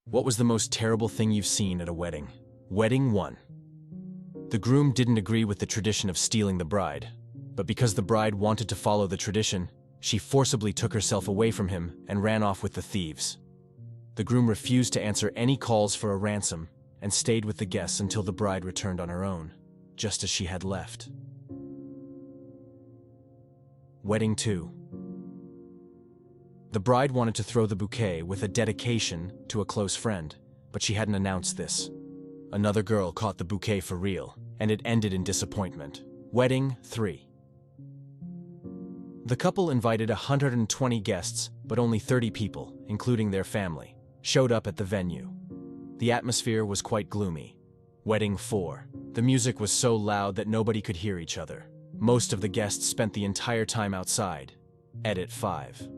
What was the most terrible thing you've seen at a wedding? Wedding 1. The groom didn't agree with the tradition of stealing the bride, but because the bride wanted to follow the tradition, she forcibly took herself away from him and ran off with the thieves. The groom refused to answer any calls for a ransom and stayed with the guests until the bride returned on her own, just as she had left. Wedding 2. The bride wanted to throw the bouquet with a dedication to a close friend, but she hadn't announced this. Another girl caught the bouquet for real, and it ended in disappointment. Wedding 3. The couple invited 120 guests, but only 30 people, including their family, showed up at the venue. The atmosphere was quite gloomy. Wedding 4. The music was so loud that nobody could hear each other. Most of the guests spent the entire time outside. Edit 5.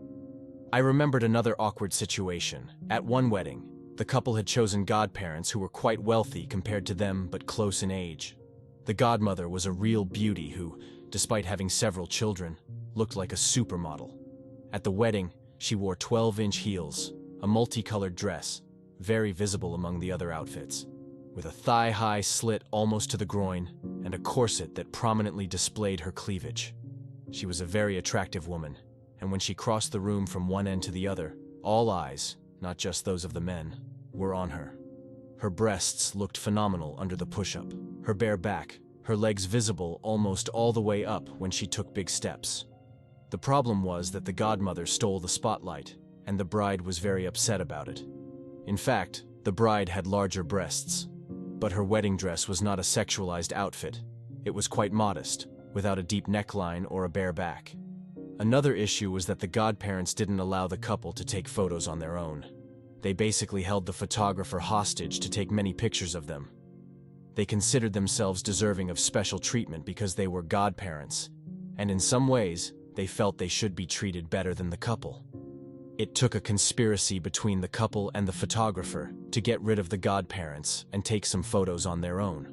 I remembered another awkward situation. At one wedding, the couple had chosen godparents who were quite wealthy compared to them but close in age. The godmother was a real beauty who, despite having several children, looked like a supermodel. At the wedding, she wore 12-inch heels, a multicolored dress, very visible among the other outfits, with a thigh-high slit almost to the groin and a corset that prominently displayed her cleavage. She was a very attractive woman, and when she crossed the room from one end to the other, all eyes, not just those of the men, were on her. Her breasts looked phenomenal under the push-up, her bare back, her legs visible almost all the way up when she took big steps. The problem was that the godmother stole the spotlight, and the bride was very upset about it. In fact, the bride had larger breasts, but her wedding dress was not a sexualized outfit. It was quite modest, without a deep neckline or a bare back. Another issue was that the godparents didn't allow the couple to take photos on their own. They basically held the photographer hostage to take many pictures of them. They considered themselves deserving of special treatment because they were godparents, and in some ways, they felt they should be treated better than the couple. It took a conspiracy between the couple and the photographer to get rid of the godparents and take some photos on their own.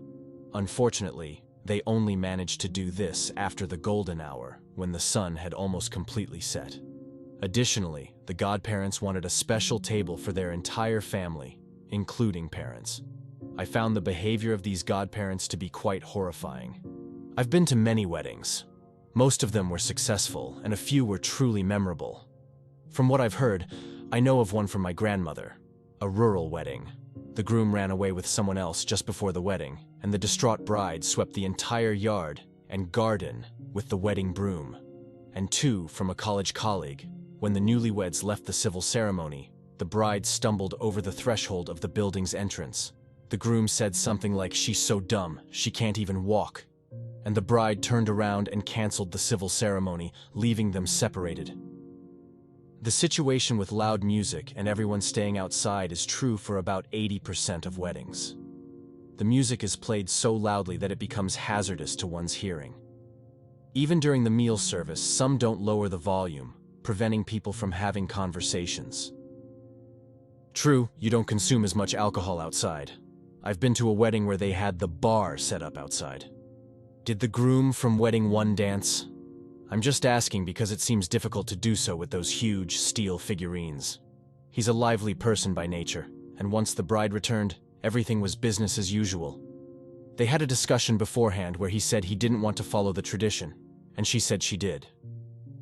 Unfortunately, they only managed to do this after the golden hour, when the sun had almost completely set. Additionally, the godparents wanted a special table for their entire family, including parents. I found the behavior of these godparents to be quite horrifying. I've been to many weddings. Most of them were successful, and a few were truly memorable. From what I've heard, I know of one from my grandmother, a rural wedding. The groom ran away with someone else just before the wedding, and the distraught bride swept the entire yard and garden with the wedding broom. And 2 from a college colleague. When the newlyweds left the civil ceremony, the bride stumbled over the threshold of the building's entrance. The groom said something like, "She's so dumb, she can't even walk." And the bride turned around and canceled the civil ceremony, leaving them separated. The situation with loud music and everyone staying outside is true for about 80% of weddings. The music is played so loudly that it becomes hazardous to one's hearing. Even during the meal service, some don't lower the volume, preventing people from having conversations. True, you don't consume as much alcohol outside. I've been to a wedding where they had the bar set up outside. Did the groom from Wedding 1 dance? I'm just asking because it seems difficult to do so with those huge steel figurines. He's a lively person by nature, and once the bride returned, everything was business as usual. They had a discussion beforehand where he said he didn't want to follow the tradition, and she said she did.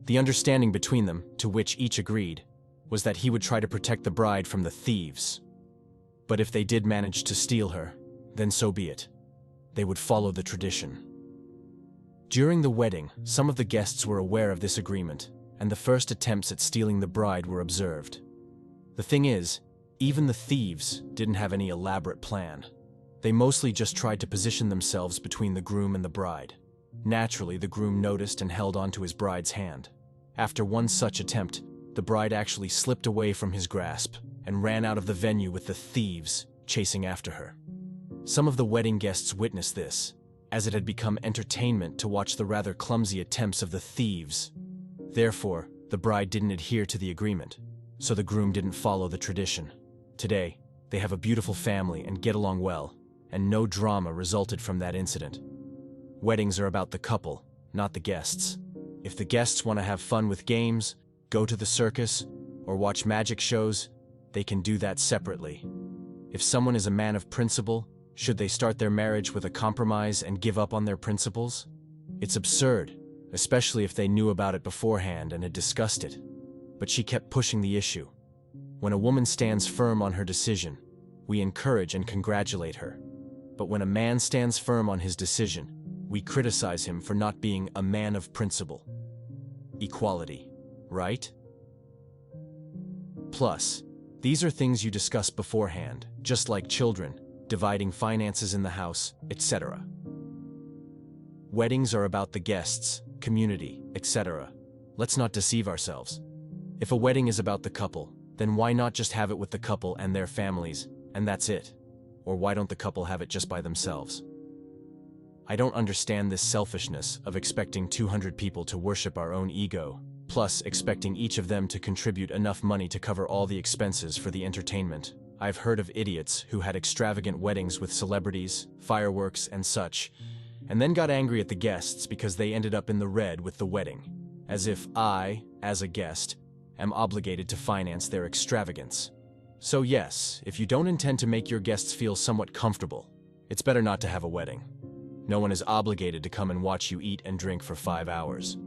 The understanding between them, to which each agreed, was that he would try to protect the bride from the thieves. But if they did manage to steal her, then so be it. They would follow the tradition. During the wedding, some of the guests were aware of this agreement, and the first attempts at stealing the bride were observed. The thing is, even the thieves didn't have any elaborate plan. They mostly just tried to position themselves between the groom and the bride. Naturally, the groom noticed and held onto his bride's hand. After one such attempt, the bride actually slipped away from his grasp and ran out of the venue with the thieves chasing after her. Some of the wedding guests witnessed this, as it had become entertainment to watch the rather clumsy attempts of the thieves. Therefore, the bride didn't adhere to the agreement, so the groom didn't follow the tradition. Today, they have a beautiful family and get along well, and no drama resulted from that incident. Weddings are about the couple, not the guests. If the guests want to have fun with games, go to the circus, or watch magic shows, they can do that separately. If someone is a man of principle, should they start their marriage with a compromise and give up on their principles? It's absurd, especially if they knew about it beforehand and had discussed it. But she kept pushing the issue. When a woman stands firm on her decision, we encourage and congratulate her. But when a man stands firm on his decision, we criticize him for not being a man of principle. Equality, right? Plus, these are things you discuss beforehand, just like children, dividing finances in the house, etc. Weddings are about the guests, community, etc. Let's not deceive ourselves. If a wedding is about the couple, then why not just have it with the couple and their families, and that's it? Or why don't the couple have it just by themselves? I don't understand this selfishness of expecting 200 people to worship our own ego, plus expecting each of them to contribute enough money to cover all the expenses for the entertainment. I've heard of idiots who had extravagant weddings with celebrities, fireworks, and such, and then got angry at the guests because they ended up in the red with the wedding, as if I, as a guest, am obligated to finance their extravagance. So yes, if you don't intend to make your guests feel somewhat comfortable, it's better not to have a wedding. No one is obligated to come and watch you eat and drink for 5 hours.